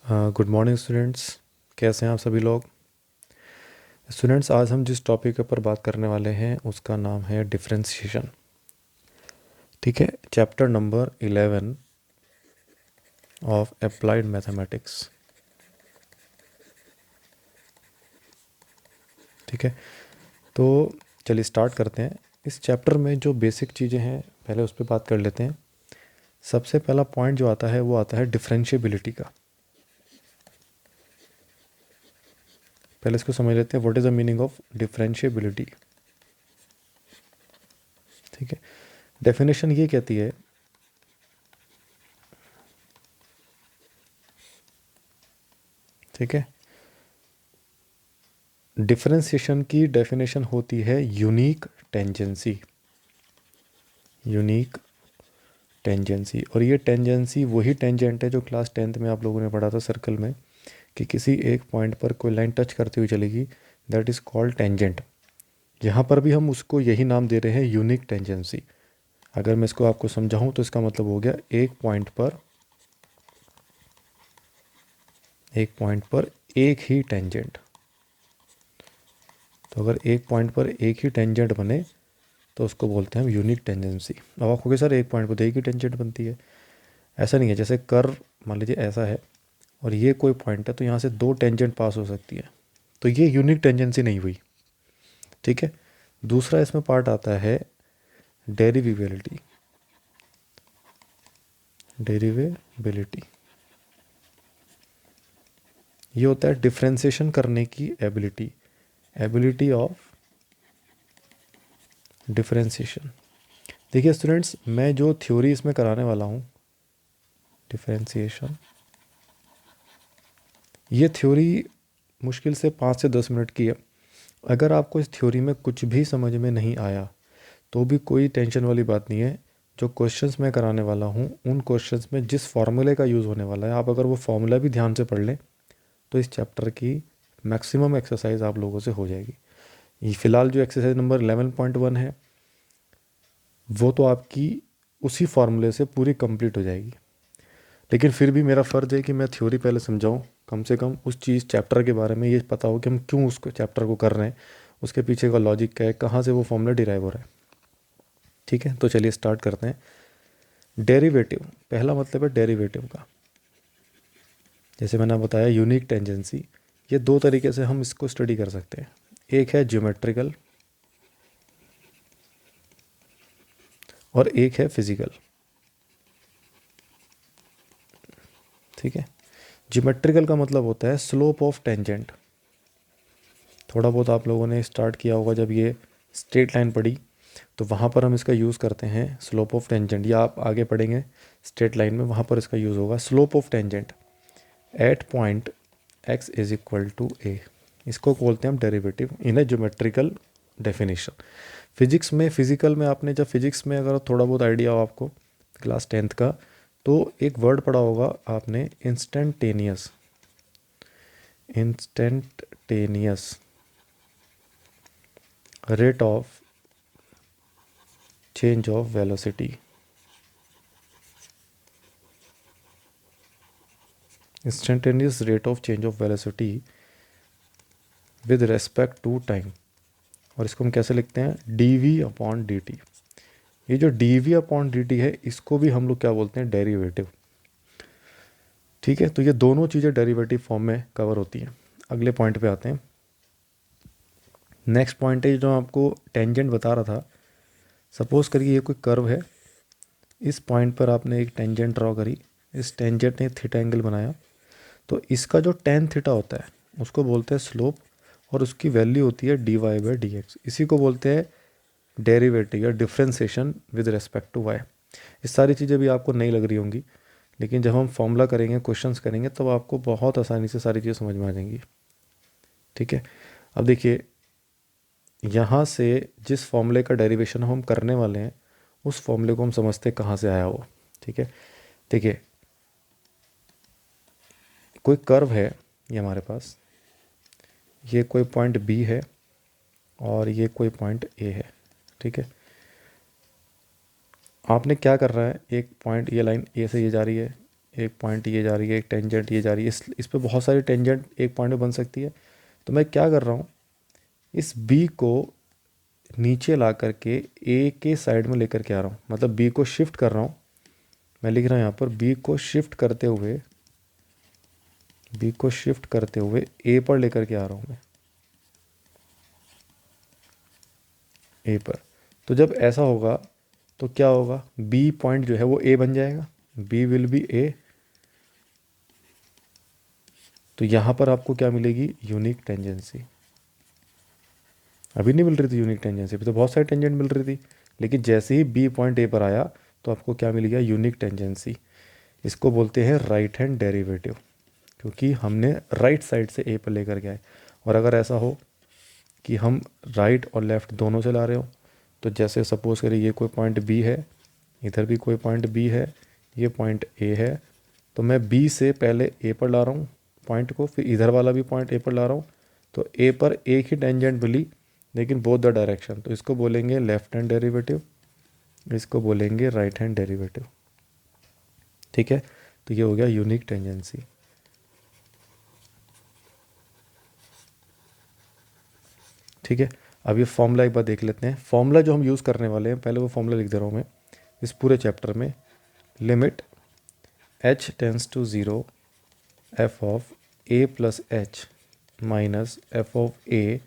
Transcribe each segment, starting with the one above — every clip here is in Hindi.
Good morning students. कैसे हैं आप सभी लोग? स्टूडेंट्स, आज हम जिस टॉपिक के ऊपर बात करने वाले हैं उसका नाम है डिफरेंशिएशन। ठीक है, chapter number 11 of applied mathematics. ठीक है, तो चलिए स्टार्ट करते हैं। इस चैप्टर में जो बेसिक चीज़ें हैं पहले उस पर बात कर लेते हैं। सबसे पहला पॉइंट जो आता है वो आता है डिफरेंशिएबिलिटी का। पहले इसको समझ लेते हैं, what is the meaning of differentiability. ठीक है, डेफिनेशन ये कहती है, ठीक है, डिफरेंशिएशन की डेफिनेशन होती है यूनिक टेंजेंसी। यूनिक टेंजेंसी, और ये टेंजेंसी वही टेंजेंट है जो क्लास 10th में आप लोगों ने पढ़ा था सर्कल में, कि किसी एक पॉइंट पर कोई लाइन टच करती हुई चलेगी, दैट इज़ कॉल्ड टेंजेंट। यहाँ पर भी हम उसको यही नाम दे रहे हैं, यूनिक टेंजेंसी। अगर मैं इसको आपको समझाऊँ तो इसका मतलब हो गया एक पॉइंट पर एक ही टेंजेंट। तो अगर एक पॉइंट पर एक ही टेंजेंट बने तो उसको बोलते हैं हम यूनिक टेंजेंसी। अब आप कहोगे सर एक पॉइंट पर तो एक ही टेंजेंट बनती है। ऐसा नहीं है, जैसे कर्व मान लीजिए ऐसा है और ये कोई पॉइंट है तो यहाँ से दो टेंजेंट पास हो सकती है, तो ये यूनिक टेंजेंसी नहीं हुई। ठीक है, दूसरा इसमें पार्ट आता है डेरिवेबिलिटी। डेरिवेबिलिटी ये होता है डिफरेंशिएशन करने की एबिलिटी, एबिलिटी ऑफ डिफरेंशिएशन। देखिए स्टूडेंट्स, मैं जो थ्योरी इसमें कराने वाला हूँ डिफरेंशिएशन, ये थ्योरी मुश्किल से 5 से 10 मिनट की है। अगर आपको इस थ्योरी में कुछ भी समझ में नहीं आया तो भी कोई टेंशन वाली बात नहीं है। जो क्वेश्चंस मैं कराने वाला हूँ उन क्वेश्चंस में जिस फार्मूले का यूज़ होने वाला है, आप अगर वो फार्मूला भी ध्यान से पढ़ लें तो इस चैप्टर की मैक्सिमम एक्सरसाइज आप लोगों से हो जाएगी। ये फ़िलहाल जो एक्सरसाइज नंबर 11.1 है वो तो आपकी उसी फार्मूले से पूरी कंप्लीट हो जाएगी, लेकिन फिर भी मेरा फ़र्ज़ है कि मैं थ्योरी पहले समझाऊँ, कम से कम उस चीज़ चैप्टर के बारे में ये पता हो कि हम क्यों उसको चैप्टर को कर रहे हैं, उसके पीछे का लॉजिक क्या है, कहाँ से वो फॉर्मूला डिराइव हो रहा है। ठीक है, तो चलिए स्टार्ट करते हैं। डेरिवेटिव, पहला मतलब है डेरिवेटिव का। जैसे मैंने बताया यूनिक टेंजेंसी, ये दो तरीके से हम इसको स्टडी कर सकते हैं। एक है ज्योमेट्रिकल और एक है फिजिकल। ठीक है, ज्योमेट्रिकल का मतलब होता है स्लोप ऑफ टेंजेंट। थोड़ा बहुत आप लोगों ने स्टार्ट किया होगा, जब ये स्ट्रेट लाइन पढ़ी तो वहाँ पर हम इसका यूज़ करते हैं स्लोप ऑफ टेंजेंट, या आप आगे पढ़ेंगे स्ट्रेट लाइन में वहाँ पर इसका यूज़ होगा slope of tangent at point x is equal to a. इसको बोलते हैं हम derivative in a geometrical definition. Physical में आपने जब फिजिक्स में अगर थोड़ा बहुत आइडिया हो आपको क्लास 10th का, तो एक वर्ड पढ़ा होगा आपने, instantaneous. Instantaneous rate of change of velocity. Instantaneous rate of change of velocity with respect to time. और इसको हम कैसे लिखते हैं, D V upon D T. ये जो D V upon D T है इसको भी हम लोग क्या बोलते हैं, डेरिवेटिव। ठीक है, तो ये दोनों चीज़ें डेरिवेटिव फॉर्म में कवर होती हैं। अगले पॉइंट पे आते हैं। नेक्स्ट पॉइंट है जो आपको टेंजेंट बता रहा था। सपोज़ करिए ये कोई कर्व है, इस पॉइंट पर आपने एक टेंजेंट ड्रॉ करी, इस टेंजेंट ने थीटा एंगल बनाया, तो इसका जो टेन थीटा होता है उसको बोलते हैं स्लोप, और उसकी वैल्यू होती है D Y by D X. इसी को बोलते हैं डेरिवेटिव या differentiation with respect to Y. ये सारी चीज़ें भी आपको नहीं लग रही होंगी, लेकिन जब हम फॉर्मूला करेंगे, क्वेश्चंस करेंगे, तब आपको बहुत आसानी से सारी चीज़ें समझ में आ जाएंगी। ठीक है, अब देखिए यहाँ से जिस फॉर्मूले का डेरिवेशन हम करने वाले हैं उस फॉर्मूले को हम समझते हैं कहाँ से आया वो। ठीक है, देखिए कोई कर्व है ये हमारे पास, ये कोई पॉइंट बी है और ये कोई पॉइंट ए है। ठीक है, आपने क्या कर रहा है, एक पॉइंट, ये लाइन ए से ये जा रही है, एक पॉइंट ये जा रही है, एक टेंजेंट ये जा रही है, इस पे बहुत सारी टेंजेंट एक पॉइंट में बन सकती है। तो मैं क्या कर रहा हूँ, इस बी को नीचे ला करके ए के साइड में लेकर के आ रहा हूँ, मतलब बी को शिफ्ट कर रहा हूँ। मैं लिख रहा हूँ यहाँ पर बी को शिफ्ट करते हुए, बी को शिफ्ट करते हुए ए पर लेकर के आ रहा हूँ मैं, ए पर। तो जब ऐसा होगा तो क्या होगा, बी पॉइंट जो है वो ए बन जाएगा, बी विल बी ए। तो यहाँ पर आपको क्या मिलेगी, यूनिक टेंजेंसी। अभी नहीं मिल रही थी यूनिक टेंजेंसी, अभी तो बहुत सारी टेंजेंट मिल रही थी, लेकिन जैसे ही बी पॉइंट ए पर आया तो आपको क्या मिल गया, यूनिक टेंजेंसी। इसको बोलते हैं राइट हैंड डेरिवेटिव, क्योंकि हमने राइट साइड से ए पर लेकर के आए। और अगर ऐसा हो कि हम राइट और लेफ़्ट दोनों से ला रहे हो, तो जैसे सपोज करिए ये कोई पॉइंट बी है, इधर भी कोई पॉइंट बी है, ये पॉइंट ए है, तो मैं बी से पहले ए पर ला रहा हूँ पॉइंट को, फिर इधर वाला भी पॉइंट ए पर ला रहा हूँ। तो ए पर एक ही टेंजेंट मिली, लेकिन बोथ द डायरेक्शन, तो इसको बोलेंगे लेफ्ट हैंड डेरिवेटिव, इसको बोलेंगे राइट हैंड डेरिवेटिव। ठीक है, तो ये हो गया यूनिक टेंजेंसी। ठीक है, अब ये फॉर्मूला एक बार देख लेते हैं। फॉर्मूला जो हम यूज़ करने वाले हैं, पहले वो फॉर्मूला लिख दे रहा हूँ मैं इस पूरे चैप्टर में। Limit h tends to 0 f of a plus H minus F of a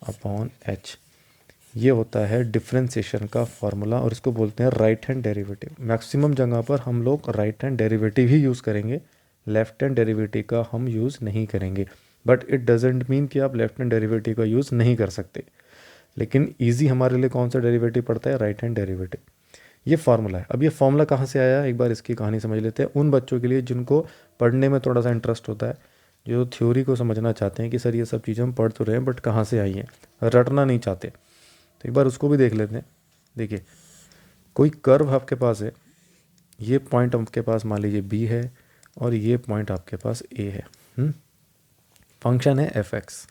upon h, ये होता है डिफ्रेंसिएशन का फॉर्मूला, और इसको बोलते हैं राइट हैंड डेरिवेटिव। मैक्सिमम जगह पर हम लोग राइट हैंड डेरिवेटिव ही यूज़ करेंगे, लेफ्ट हैंड डेरिवेटिव का हम यूज़ नहीं करेंगे। बट इट डजेंट मीन कि आप लेफ्ट हैंड डेरिवेटिव का यूज़ नहीं कर सकते, लेकिन इजी हमारे लिए कौन सा डेरिवेटिव पड़ता है, राइट हैंड डेरिवेटिव। ये फार्मूला है। अब ये फार्मूला कहाँ से आया, एक बार इसकी कहानी समझ लेते हैं, उन बच्चों के लिए जिनको पढ़ने में थोड़ा सा इंटरेस्ट होता है, जो थ्योरी को समझना चाहते हैं कि सर ये सब चीज़ें हम पढ़ तो रहे हैं बट कहाँ से आई हैं, रटना नहीं चाहते, तो एक बार उसको भी देख लेते हैं। देखिए, कोई कर्व आपके पास है, ये पॉइंट आपके पास मान लीजिए बी है, और ये पॉइंट आपके पास ए है। फंक्शन है एफ एक्स।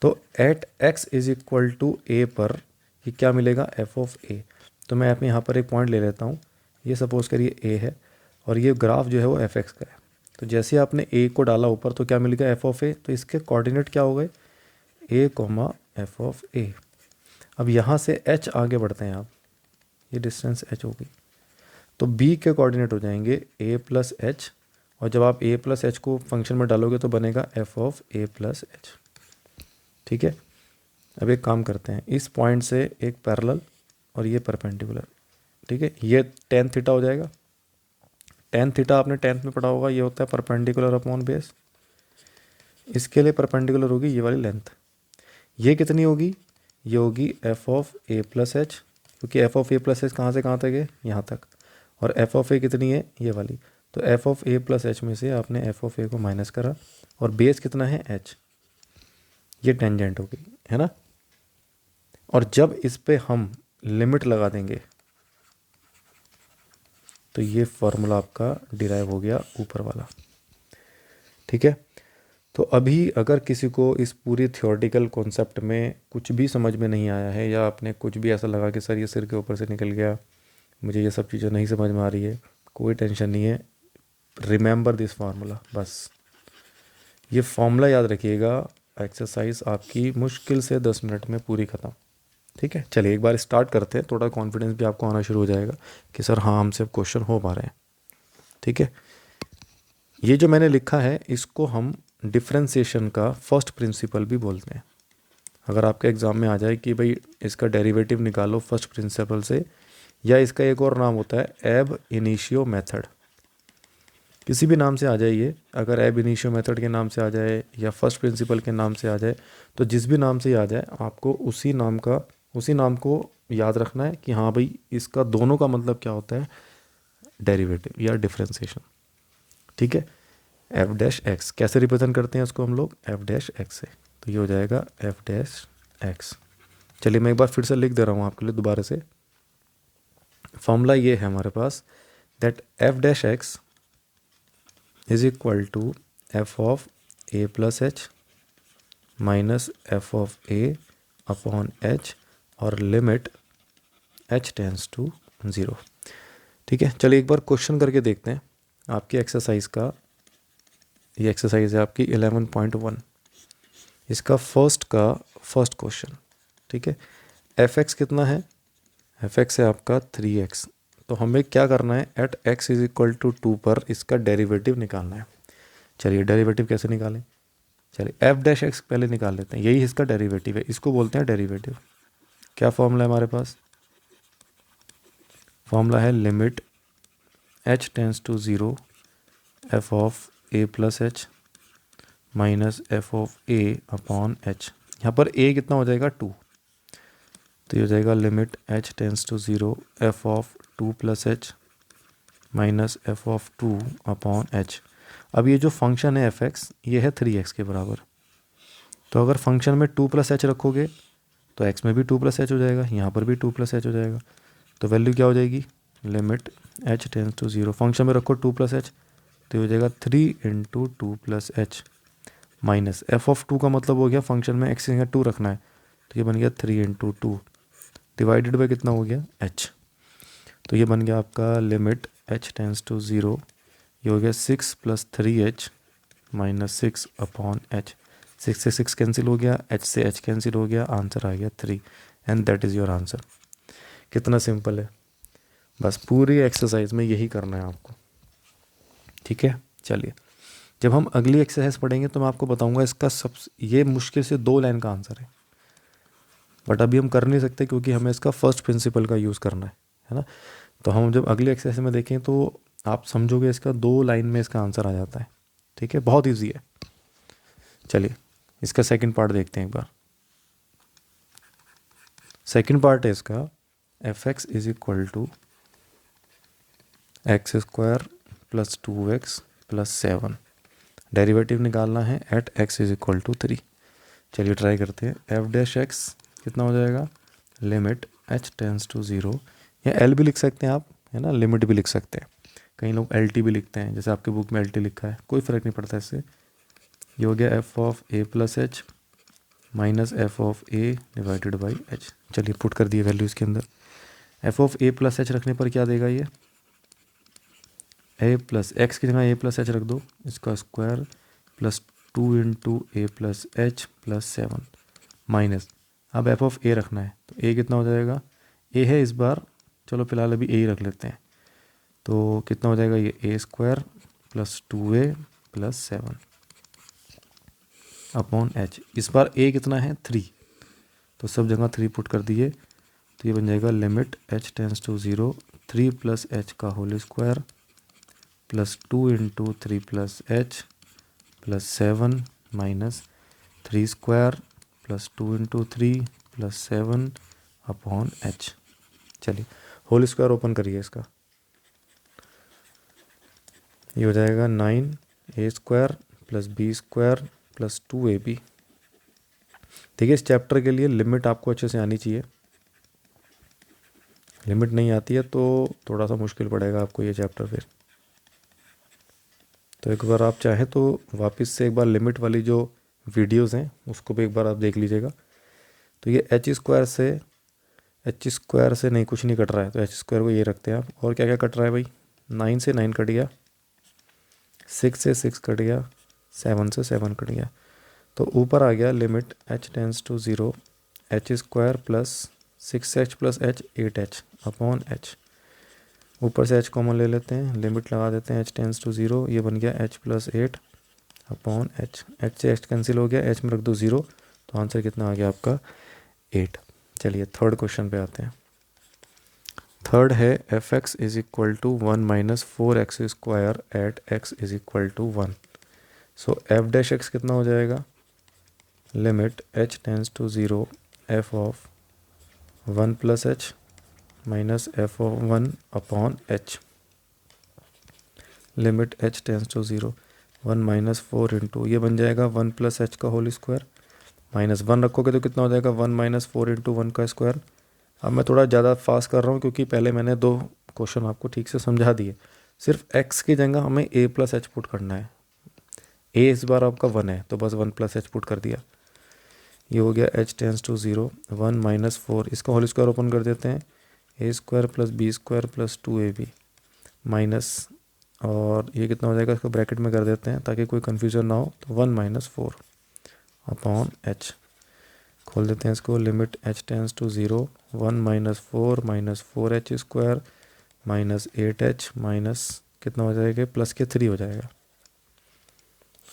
तो at x is equal to a पर ये क्या मिलेगा, एफ ऑफ ए। तो मैं यहाँ पर एक पॉइंट ले लेता हूँ, ये सपोज करिए ए है, और ये ग्राफ जो है वो एफ एक्स का है। तो जैसे आपने ए को डाला ऊपर तो क्या मिल गया, एफ ऑफ ए। तो इसके कोऑर्डिनेट क्या हो गए, ए कोमा एफ ऑफ ए। अब यहाँ से एच आगे बढ़ते हैं आप, ये डिस्टेंस एच होगी, तो बी के कोऑर्डिनेट हो जाएंगे ए प्लस एच, और जब आप ए प्लस एच को फंक्शन में डालोगे तो बनेगा F of a plus H. ठीक है, अब एक काम करते हैं, इस पॉइंट से एक पैरेलल और ये परपेंडिकुलर। ठीक है, ये टेन थीटा हो जाएगा। टेन थीटा आपने टेंथ में पढ़ा होगा, ये होता है परपेंडिकुलर अपॉन बेस। इसके लिए परपेंडिकुलर होगी ये वाली लेंथ, ये कितनी होगी, ये होगी f of a plus h, क्योंकि f of a plus h कहाँ से कहाँ तक है, यहाँ तक। और एफ ऑफ ए कितनी है, ये वाली। तो F of a plus H में से आपने एफ ऑफ ए को माइनस करा, और बेस कितना है, एच, ये टेंजेंट हो गई, है ना। और जब इस पे हम लिमिट लगा देंगे तो ये फॉर्मूला आपका डिराइव हो गया ऊपर वाला। ठीक है, तो अभी अगर किसी को इस पूरी थियोरेटिकल कॉन्सेप्ट में कुछ भी समझ में नहीं आया है, या आपने कुछ भी ऐसा लगा कि सर ये सिर के ऊपर से निकल गया, मुझे ये सब चीज़ें नहीं समझ में आ रही है, कोई टेंशन नहीं है। रिमेंबर दिस फार्मूला, बस ये फार्मूला याद रखिएगा। एक्सरसाइज आपकी मुश्किल से 10 मिनट में पूरी ख़त्म। ठीक है, चलिए एक बार स्टार्ट करते हैं, थोड़ा कॉन्फिडेंस भी आपको आना शुरू हो जाएगा कि सर हाँ हमसे क्वेश्चन हो पा रहे हैं। ठीक है, ये जो मैंने लिखा है इसको हम डिफरेंशिएशन का फर्स्ट प्रिंसिपल भी बोलते हैं। अगर आपके एग्ज़ाम में आ जाए कि भाई इसका डेरिवेटिव निकालो फर्स्ट प्रिंसिपल से, या इसका एक और नाम होता है एब इनिशियो मेथड, किसी भी नाम से आ जाए ये, अगर एब इनिशियो मेथड के नाम से आ जाए या फर्स्ट प्रिंसिपल के नाम से आ जाए, तो जिस भी नाम से आ जाए आपको उसी नाम को याद रखना है कि हाँ भाई इसका दोनों का मतलब क्या होता है, डेरिवेटिव या डिफरेंशिएशन। ठीक है, एफ डैश एक्स कैसे रिप्रेजेंट करते हैं उसको हम लोग, एफ डैश एक्स से, तो ये हो जाएगा एफ डैश एक्स। चलिए मैं एक बार फिर से लिख दे रहा हूँ आपके लिए दोबारा से। फॉर्मूला ये है हमारे पास, that f dash x is equal to f of a plus H minus F of a upon h, और लिमिट एच टेंस टू 0। ठीक है, चलिए एक बार क्वेश्चन करके देखते हैं। आपकी एक्सरसाइज का, ये एक्सरसाइज है आपकी 11.1, इसका फर्स्ट क्वेश्चन, ठीक है। एफ एक्स कितना है, एफ एक्स है आपका 3x। तो हमें क्या करना है, at x is equal to 2 पर इसका डेरिवेटिव निकालना है। चलिए डेरिवेटिव कैसे निकालें, चलिए एफ डैश एक्स पहले निकाल लेते हैं, यही इसका डेरिवेटिव है, इसको बोलते हैं डेरिवेटिव। क्या फॉर्मूला है हमारे पास, फॉर्मूला है limit h tends to 0 F of a plus H minus F of a upon h। यहाँ पर a कितना हो जाएगा 2, तो ये हो जाएगा limit h tends to 0 F of 2 plus H minus F of 2 upon h। अब ये जो फंक्शन है एफ एक्स, ये है 3x के बराबर। तो अगर फंक्शन में 2 प्लस एच रखोगे तो x में भी 2 प्लस एच हो जाएगा, यहाँ पर भी 2 प्लस एच हो जाएगा। तो वैल्यू क्या हो जाएगी, limit h tends to 0, function में रखो 2 प्लस एच, तो हो जाएगा 3 into 2 plus H minus F of 2 का मतलब हो गया फंक्शन में x की जगह 2 रखना है, तो ये बन गया 3 इंटू 2 डिवाइडेड बाई कितना हो गया h। तो ये बन गया आपका लिमिट h टेंस टू 0, ये हो गया 6 plus 3h minus 6 upon h। 6 से 6 कैंसिल हो गया, h से h कैंसिल हो गया, आंसर आ गया 3 and that is your answer. कितना सिंपल है, बस पूरी एक्सरसाइज में यही करना है आपको, ठीक है। चलिए जब हम अगली एक्सरसाइज पढ़ेंगे तो मैं आपको बताऊंगा इसका ये मुश्किल से 2 लाइन का आंसर है, बट अभी हम कर नहीं सकते क्योंकि हमें इसका फर्स्ट प्रिंसिपल का यूज़ करना है ना। तो हम जब अगली एक्सरसाइज में देखें तो आप समझोगे इसका 2 लाइन में इसका आंसर आ जाता है, ठीक है, बहुत ईजी है। चलिए इसका सेकंड पार्ट देखते हैं एक बार। सेकंड पार्ट है इसका, F x is equal to X square plus 2x plus 7, derivative निकालना है at x is equal to 3। चलिए ट्राई करते हैं, एफ डैश एक्स कितना हो जाएगा, लिमिट h टेंस टू 0, या l भी लिख सकते हैं आप, है ना, लिमिट भी लिख सकते हैं, कई लोग lt भी लिखते हैं, जैसे आपके बुक में lt लिखा है, कोई फ़र्क नहीं पड़ता इससे। ये हो गया F of a plus H minus F of a divided by h। चलिए पुट कर दिए वैल्यू इसके अंदर, F of a plus H रखने पर क्या देगा, ये a प्लस एक्स की जगह a प्लस एच रख दो, इसका square plus 2 into a plus H plus 7 minus, अब एफ ऑफ a रखना है तो a कितना हो जाएगा, a है इस बार, चलो फिलहाल अभी a ही रख लेते हैं, तो कितना हो जाएगा, ये a square plus 2a plus 7 upon h। इस बार a कितना है 3, तो सब जगह 3 पुट कर दिए, तो ये बन जाएगा limit h tends to 0 3 plus H का whole square plus 2 into 3 plus H plus 7 minus 3 square plus 2 into 3 plus 7 upon h। चलिए होल स्क्वायर ओपन करिए इसका, ये हो जाएगा 9a square plus B square plus 2ab। देखिए इस चैप्टर के लिए लिमिट आपको अच्छे से आनी चाहिए, लिमिट नहीं आती है तो थोड़ा सा मुश्किल पड़ेगा आपको ये चैप्टर फिर। तो एक बार आप चाहें तो वापस से एक बार लिमिट वाली जो वीडियोस हैं उसको भी एक बार आप देख लीजिएगा। तो ये एच स्क्वायर से नहीं कुछ नहीं कट रहा है, तो एच स्क्वायर को ये रखते हैं आप। और क्या क्या कट रहा है भाई, 9 से 9 कट गया, 6 से 6 कट गया, 7 से 7 कट गया, तो ऊपर आ गया limit h tends to 0 H square plus 6h plus h 8h upon h। ऊपर से h कॉमन ले लेते हैं, लिमिट लगा देते हैं h टेंस टू 0, ये बन गया h plus 8 upon h। h से h कैंसिल हो गया, h में रख दो 0, तो आंसर कितना आ गया आपका 8। चलिए थर्ड क्वेश्चन पे आते हैं। थर्ड है F x is equal to 1 minus 4x square at x is equal to 1। So F dash x कितना हो जाएगा, limit h tends to 0 F of 1 plus H minus F of 1 upon h, limit h tends to 0 1 minus 4 into, ये बन जाएगा 1 प्लस एच का होल स्क्वायर माइनस 1 रखोगे तो कितना हो जाएगा 1 माइनस 4 इंटू 1 का स्क्वायर। अब मैं थोड़ा ज़्यादा फास्ट कर रहा हूँ क्योंकि पहले मैंने 2 क्वेश्चन आपको ठीक से समझा दिए। सिर्फ x की जगह हमें a प्लस एच पुट करना है, a इस बार आपका 1 है तो बस 1 प्लस एच पुट कर दिया, ये हो गया h टेंस टू 0 1 माइनस 4, इसका होल स्क्वायर ओपन कर देते हैं, a square plus B square plus 2ab minus और ये कितना हो जाएगा, इसको ब्रैकेट में कर देते हैं ताकि कोई कन्फ्यूज़न ना हो। तो 1 - 4 अपॉन एच, खोल देते हैं इसको, limit h tends to 0, 1 - 4 - 4h² -8h minus कितना हो जाएगा, प्लस के 3 हो जाएगा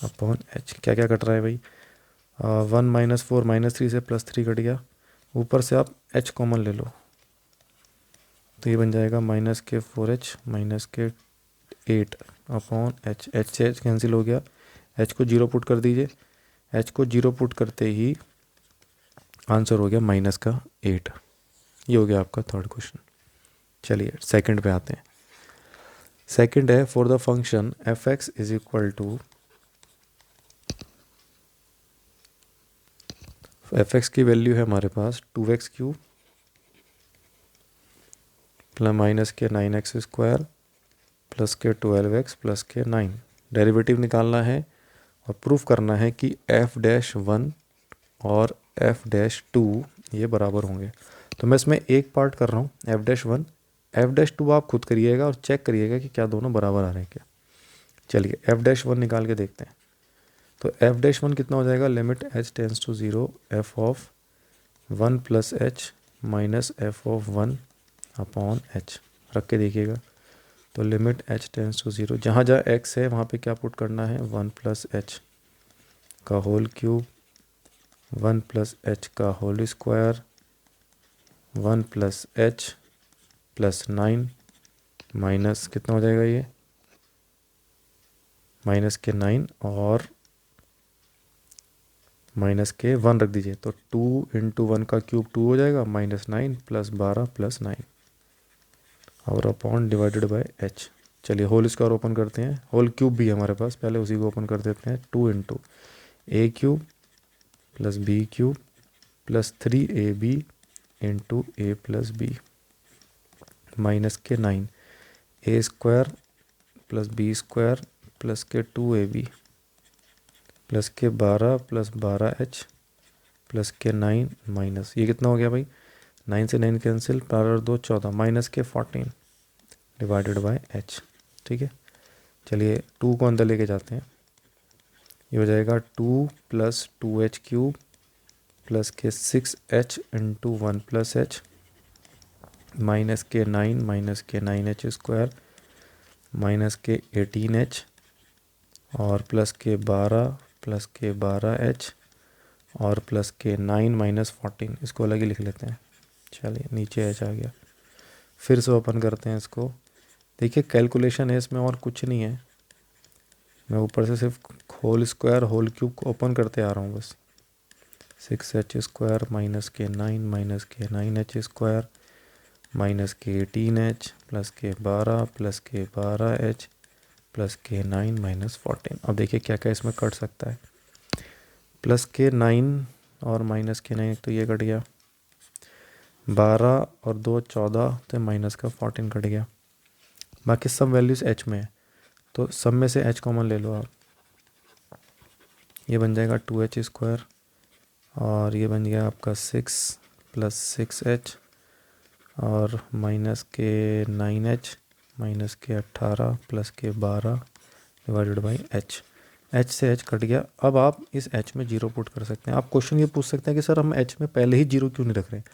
अपॉन h। क्या क्या कट रहा है भाई, 1 - 4 -3 से +3 कट गया, ऊपर से आप h कॉमन ले लो तो ये बन जाएगा -4h -8 अपॉन h। h से h कैंसिल हो गया, h को 0 पुट कर दीजिए, h को 0 पुट करते ही आंसर हो गया -8। ये हो गया आपका थर्ड क्वेश्चन। चलिए सेकंड पे आते हैं। सेकंड है for the function f(x) is equal to, f(x) की वैल्यू है हमारे पास 2x³ प्लस माइनस के 9x² प्लस के 12x प्लस के 9। डेरिवेटिव निकालना है और प्रूफ करना है कि f'1 और f'2 ये बराबर होंगे। तो मैं इसमें एक पार्ट कर रहा हूँ f'1, f'2 आप खुद करिएगा और चेक करिएगा कि क्या दोनों बराबर आ रहे हैं क्या। चलिए f'1 निकाल के देखते हैं। तो f'1 कितना हो जाएगा, limit h tends to 0 f(1 + h minus f(1) upon h रख के देखिएगा। तो लिमिट h टेंस टू 0, जहाँ जहाँ x है वहाँ पे क्या पुट करना है, 1 + h का होल क्यूब, 1 + h का whole square, 1 + h plus 9 minus कितना हो जाएगा, ये माइनस के 9 और माइनस के 1 रख दीजिए। तो 2 × 1 का क्यूब 2 हो जाएगा, -9 + 12 + 9 और अपॉन डिवाइडेड बाय h। चलिए होल स्क्वायर ओपन करते हैं, होल क्यूब भी है हमारे पास, पहले उसी को ओपन कर देते हैं। 2 × a³ + b³ + 3ab × a + b minus के 9 a² + b² प्लस के 2ab प्लस के 12 + 12h प्लस के 9 माइनस, ये कितना हो गया भाई, 9 से 9 कैंसिल, 12 और 2 14 माइनस के 14 डिवाइडेड बाय h। ठीक है, चलिए 2 को अंदर लेके जाते हैं, ये हो जाएगा 2 + 2h³ प्लस के 6h × 1 + h माइनस के 9 माइनस के 9h² माइनस के 18h और प्लस के 12 प्लस के 12h और प्लस के 9 माइनस 14, इसको अलग ही लिख लेते हैं। चलिए नीचे h आ गया, फिर से ओपन करते हैं इसको। देखिए कैलकुलेशन है इसमें और कुछ नहीं है, मैं ऊपर से सिर्फ होल स्क्वायर होल क्यूब को ओपन करते आ रहा हूँ बस। 6h² माइनस के 9 माइनस के 9h² माइनस के 18h प्लस के 12 प्लस के 12h प्लस के 9 माइनस 14। अब देखिए क्या क्या इसमें कट सकता है, प्लस के 9 और माइनस के 9, तो ये कट गया, 12 और 2 14, तो माइनस का 14 कट गया। बाकी सब वैल्यूज़ h में है, तो सब में से h कॉमन ले लो आप, ये बन जाएगा 2h² और ये बन गया आपका 6 + 6h और माइनस के 9h माइनस के 18 प्लस के 12 डिवाइडेड बाई h। h से h कट गया। अब आप इस h में 0 पुट कर सकते हैं। आप क्वेश्चन ये पूछ सकते हैं कि सर हम h में पहले ही 0 क्यों नहीं रख रहे हैं।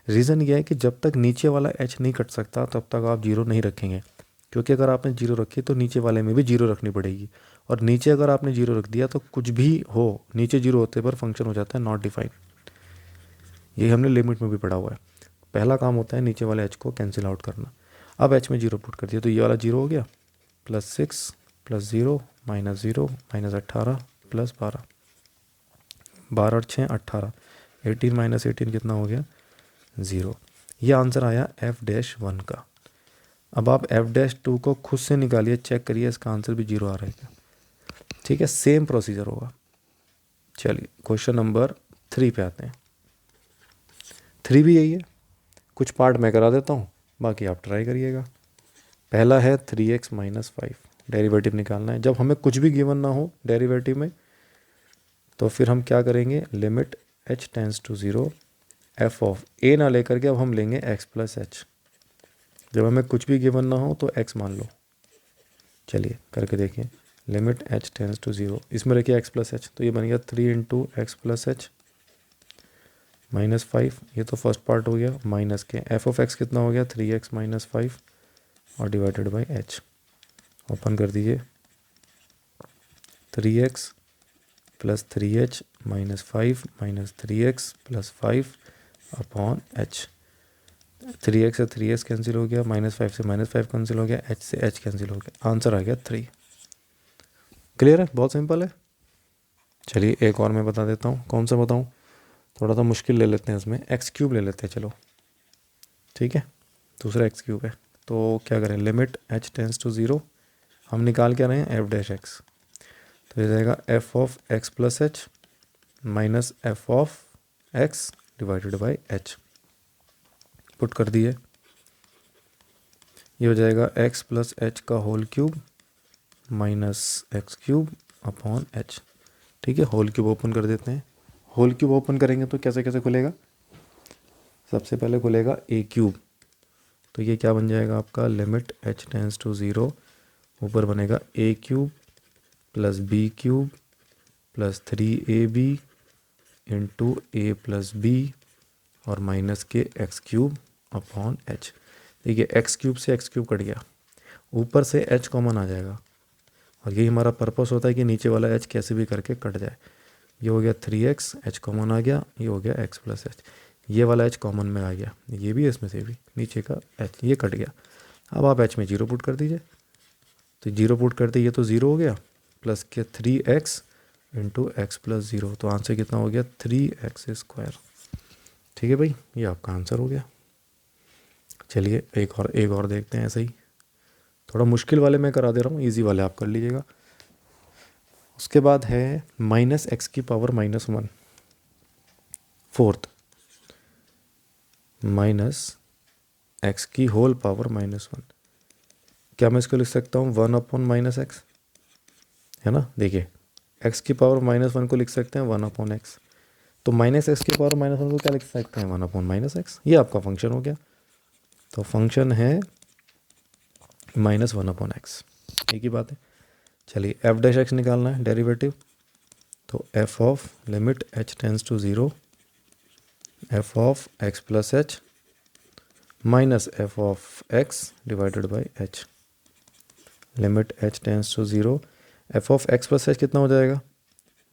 रीज़न ये है कि जब तक नीचे वाला h नहीं कट सकता तब तक आप 0 नहीं रखेंगे, क्योंकि अगर आपने 0 रखी तो नीचे वाले में भी 0 रखनी पड़ेगी, और नीचे अगर आपने 0 रख दिया तो कुछ भी हो नीचे 0 होते पर फंक्शन हो जाता है नॉट डिफाइंड। ये हमने लिमिट में भी पढ़ा हुआ है। पहला काम होता है नीचे वाले h को कैंसिल आउट करना। अब h में 0 पुट कर दिया तो ये वाला 0 हो गया, +6 + 0 -0 -18 + 12, 12 और 6 18, 18 - 18 कितना हो गया, 0। ये आंसर आया f'1 का। अब आप f'2 को खुद से निकालिए, चेक करिए इसका आंसर भी 0 आ रहा है क्या। ठीक है, सेम प्रोसीजर होगा। चलिए क्वेश्चन नंबर 3 पे आते हैं। 3 भी यही है, कुछ पार्ट मैं करा देता हूँ, बाकी आप ट्राई करिएगा। पहला है 3x - 5, डेरिवेटिव निकालना है। जब हमें कुछ भी गिवन ना हो डेरिवेटिव में तो फिर हम क्या करेंगे, limit h tends to 0 f(a) ना लेकर के अब हम लेंगे x + h। जब हमें कुछ भी गिवन ना हो तो x मान लो, चलिए करके देखिए, लिमिट h टेंस टू 0, इसमें रखिए x प्लस एच, तो ये बन गया 3 into X plus H minus 5, ये तो फर्स्ट पार्ट हो गया, माइनस के एफ ऑफ एक्स कितना हो गया 3x माइनस 5 और डिवाइडेड बाई h। ओपन कर दीजिए, 3x plus 3h minus 5 minus 3x plus 5 upon h। 3x से 3x कैंसिल हो गया, माइनस 5 से माइनस 5 कैंसिल हो गया, h से h कैंसिल हो गया, आंसर आ गया 3। क्लियर है, बहुत सिंपल है। चलिए एक और मैं बता देता हूँ, कौन सा बताऊँ, थोड़ा सा मुश्किल ले लेते हैं, इसमें एक्स क्यूब ले लेते हैं, चलो ठीक है, दूसरा एक्स क्यूब है। तो क्या करें, लिमिट h टेंस टू 0, हम निकाल क्या रहे हैं एफ डैश एक्स, तो ये जाएगा F of x plus H minus F of x divided by H. Put कर दिए, ये हो जाएगा एक्स प्लस एच का whole cube minus X cube upon H. ठीक है, होल क्यूब ओपन कर देते हैं। होल क्यूब ओपन करेंगे तो कैसे कैसे खुलेगा, सबसे पहले खुलेगा ए क्यूब, तो ये क्या बन जाएगा आपका, लिमिट h टेंस टू 0, ऊपर बनेगा a cube plus b cube plus 3ab into a plus b और माइनस के एक्स क्यूब अपॉन एच। देखिए एक्स क्यूब से एक्स क्यूब कट गया, ऊपर से h कॉमन आ जाएगा, और यही हमारा पर्पस होता है कि नीचे वाला h कैसे भी करके कट जाए। ये हो गया 3x, h कॉमन आ गया, ये हो गया x प्लस एच, ये वाला h कॉमन में आ गया, ये भी इसमें से भी नीचे का h, ये कट गया। अब आप h में 0 पुट कर दीजिए, तो 0 पुट करते ये तो 0 हो गया, प्लस के 3x इंटू एक्स प्लस 0, तो आंसर कितना हो गया 3x स्क्वायर। ठीक है भाई, ये आपका आंसर हो गया। चलिए एक और देखते हैं, ऐसे ही थोड़ा मुश्किल वाले मैं करा दे रहा हूँ, इजी वाले आप कर लीजिएगा। उसके बाद है माइनस एक्स की power minus 1, fourth minus x की होल पावर माइनस 1। क्या मैं इसको लिख सकता हूँ 1 अपॉन माइनस एक्स, है ना। देखिए एक्स की पावर माइनस 1 को लिख सकते हैं 1 अपॉन एक्स, तो माइनस एक्स की पावर माइनस 1 को क्या लिख सकते हैं 1 अपॉन माइनस एक्स, ये आपका फंक्शन हो गया। तो फंक्शन है माइनस 1 अपॉन एक्स, एक ही बात है। चलिए एफ डैश एक्स निकालना है डेरिवेटिव, तो F of limit H tends to 0, F of x plus H minus F of x divided by H. Limit H tends to 0, F of x plus H कितना हो जाएगा,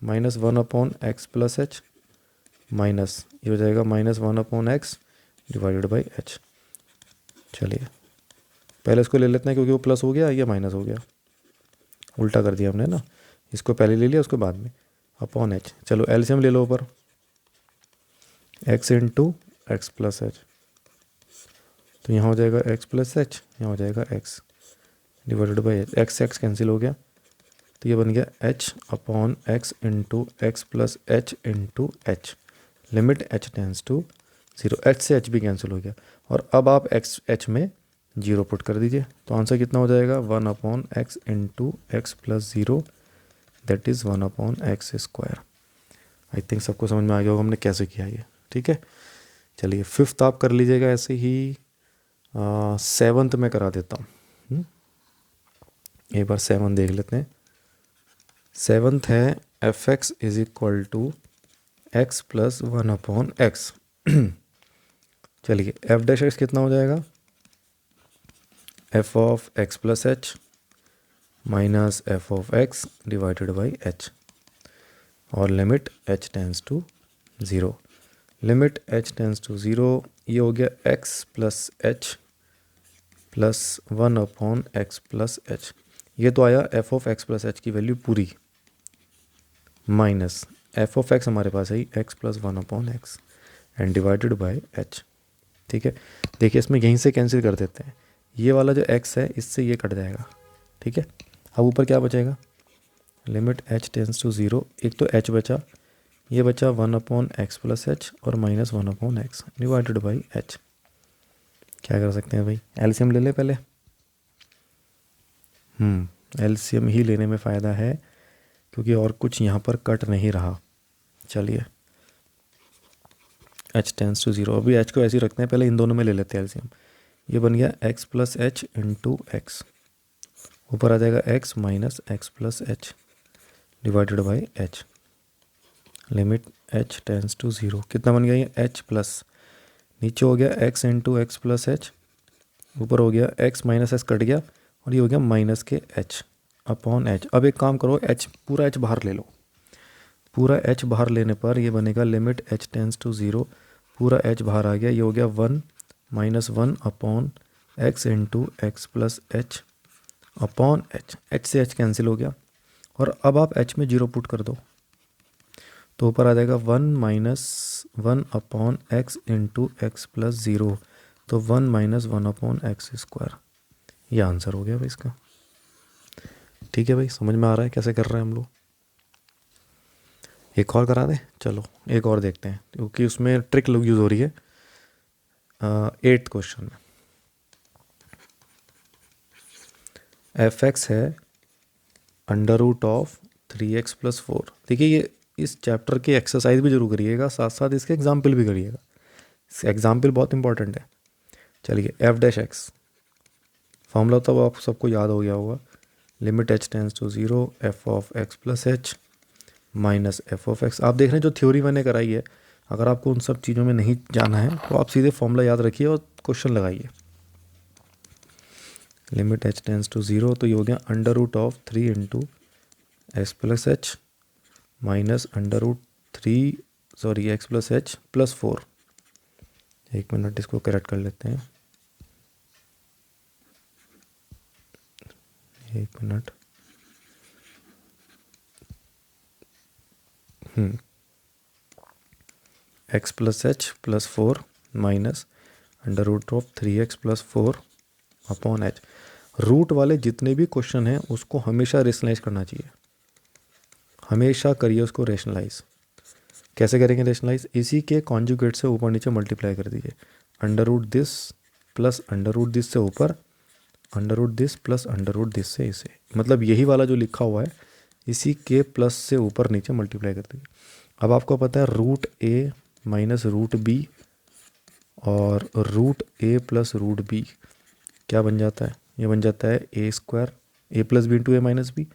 minus 1 upon x plus H minus ये हो जाएगा minus 1 upon X divided by H. चलिए पहले इसको ले लेते हैं, क्योंकि वो प्लस हो गया, ये माइनस हो गया, उल्टा कर दिया हमने ना, इसको पहले ले लिया उसको बाद में, अपॉन एच। चलो एलसीएम ले लो ऊपर, x into X plus H, तो यहाँ हो जाएगा एक्स प्लस एच, यहाँ हो जाएगा X divided by H, X X cancel हो गया, तो ये बन गया H upon X into X plus H into H. Limit H tends to 0, H से एच भी कैंसिल हो गया, और अब आप एक्स एच में 0 पुट कर दीजिए, तो आंसर कितना हो जाएगा 1 upon X into X plus 0, that is 1 upon x square. I think सबको समझ में आ गया होगा हमने कैसे किया ये। ठीक है, चलिए फिफ्थ आप कर लीजिएगा ऐसे ही, सेवन्थ में करा देता हूँ। एक बार 7 देख लेते हैं। सेवन्थ है F x is equal to x plus 1 upon x. चलिए एफ डैश एक्स कितना हो जाएगा, F of x plus H minus F of x divided by h, और limit H tends to 0। Limit H tends to 0, ये हो गया x plus H plus 1 upon x plus h, ये तो आया f of x plus h की वैल्यू पूरी, माइनस एफ ऑफ एक्स हमारे पास है x plus 1 upon x and divided by H. ठीक है, देखिए इसमें यहीं से कैंसिल कर देते हैं, ये वाला जो x है इससे ये कट जाएगा। ठीक है, अब ऊपर क्या बचेगा, लिमिट h टेंस टू 0, एक तो h बचा, ये बचा 1 अपॉन एक्स प्लस एच और minus 1 upon X divided by H. क्या कर सकते हैं भाई, एलसीएम ले ले पहले। एलसीएम ही लेने में फ़ायदा है, क्योंकि और कुछ यहाँ पर कट नहीं रहा। चलिए h टेंस टू 0, अभी h को ऐसे ही रखते हैं, पहले इन दोनों में ले लेते हैं एलसीएम। ये बन गया x plus H into X, ऊपर आ जाएगा x minus X plus H divided by H, limit h tends to 0। कितना बन गया ये h प्लस, नीचे हो गया x into X plus H, ऊपर हो गया x माइनस एच कट गया और ये हो गया माइनस के h अपॉन h। अब एक काम करो, h पूरा h बाहर ले लो, पूरा h बाहर लेने पर ये बनेगा लिमिट h टेंस टू 0, पूरा h बाहर आ गया, ये हो गया 1 minus 1 upon x into X plus H upon h, h से h कैंसिल हो गया और अब आप h में 0 पुट कर दो तो ऊपर आ जाएगा 1 minus 1 upon X into X plus 0, तो 1 माइनस 1 अपॉन एक्स स्क्वायर, ये आंसर हो गया भाई इसका। ठीक है भाई, समझ में आ रहा है कैसे कर रहे हैं हम लोग। एक और करा दें, चलो एक और देखते हैं क्योंकि उसमें ट्रिक लोग यूज़ हो रही है। 8th क्वेश्चन में एफ एक्स है under root of 3x plus 4। देखिए ये इस चैप्टर की एक्सरसाइज भी जरूर करिएगा, साथ साथ इसके एग्जाम्पल भी करिएगा, एग्जाम्पल बहुत इंपॉर्टेंट है। चलिए एफ डैश एक्स, फॉर्मूला तो आप सबको याद हो गया होगा, limit h tends to 0 F of x plus H minus F of X. आप देख रहे हैं जो थ्योरी मैंने कराई है, अगर आपको उन सब चीज़ों में नहीं जाना है तो आप सीधे फॉर्मूला याद रखिए और क्वेश्चन लगाइए। लिमिट h टेंस टू 0, तो ये हो गया under root of 3 into X plus H minus under root 3 sorry X plus H plus 4। एक मिनट इसको करेक्ट कर लेते हैं, एक minute. X plus H plus 4 minus under root of 3x plus 4 upon H. Root वाले जितने भी क्वेश्चन हैं उसको हमेशा रेशनलाइज करना चाहिए, हमेशा करिए उसको रेशनलाइज। कैसे करेंगे रेशनलाइज, इसी के कॉन्जुगेट से ऊपर नीचे मल्टीप्लाई कर दीजिए, under root this plus under root this से ऊपर, under root this plus under root this से इसे, मतलब यही वाला जो लिखा हुआ है इसी के प्लस से ऊपर नीचे मल्टीप्लाई कर दीजिए। अब आपको पता है रूट ए माइनस रूट बी और रूट ए प्लस रूट बी क्या बन जाता है, ये बन जाता है ए square, A plus B into A minus B,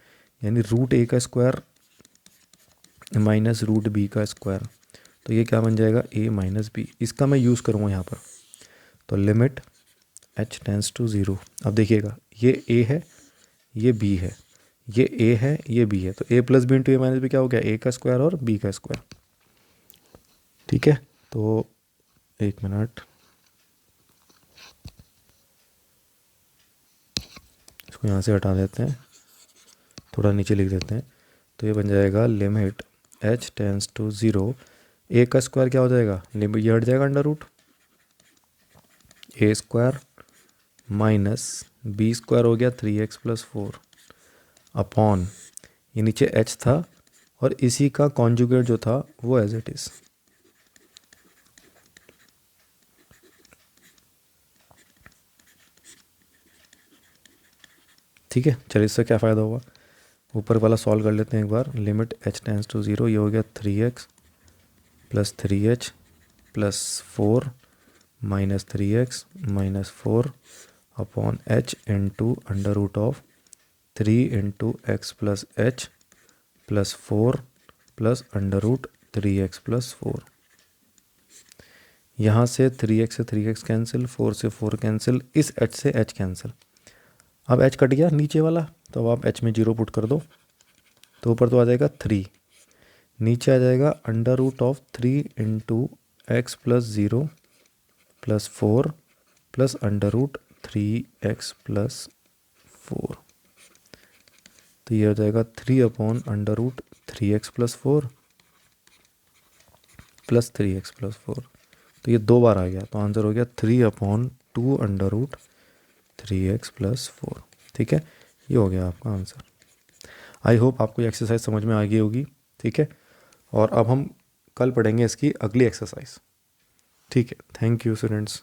यानी रूट ए का स्क्वायर माइनस रूट बी का स्क्वायर, तो ये क्या बन जाएगा ए माइनस बी। इसका मैं यूज़ करूँगा यहाँ पर, तो लिमिट h टेंस टू 0। अब देखिएगा ये a है ये b है, ये a है ये b है, तो a plus B into A minus B क्या हो गया, a का स्क्वायर और b का स्क्वायर। ठीक है, तो एक मिनट इसको यहाँ से हटा देते हैं, थोड़ा नीचे लिख देते हैं, तो ये बन जाएगा limit h tends to 0, a का स्क्वायर क्या हो जाएगा, लिमिट ये हट जाएगा under root a square minus B square हो गया 3x प्लस 4 अपॉन ये नीचे h था और इसी का कॉन्जुगेट जो था वो एज इट इज़। ठीक है, चलिए इससे क्या फ़ायदा होगा, ऊपर वाला सॉल्व कर लेते हैं एक बार। लिमिट h टेंस टू 0, ये हो गया 3x plus 3h plus 4 minus 3x minus 4 upon h into under root of 3 into X plus H plus 4 plus under root 3x plus 4। यहाँ से 3x से 3x कैंसिल, 4 से 4 कैंसिल, इस h से h कैंसिल। अब h कट गया नीचे वाला, तो अब आप h में 0 पुट कर दो तो ऊपर तो आ जाएगा 3, नीचे आ जाएगा under root of 3 into X plus 0 plus 4 plus under root 3x plus 4, तो ये हो जाएगा 3 upon under root 3x plus 4 plus 3x plus 4, तो ये 2 बार आ गया, तो आंसर हो गया 3 upon 2 under root 3x plus 4। ठीक है, ये हो गया आपका आंसर। आई होप आपको ये एक्सरसाइज समझ में आ गई होगी। ठीक है, और अब हम कल पढ़ेंगे इसकी अगली एक्सरसाइज। ठीक है, थैंक यू स्टूडेंट्स।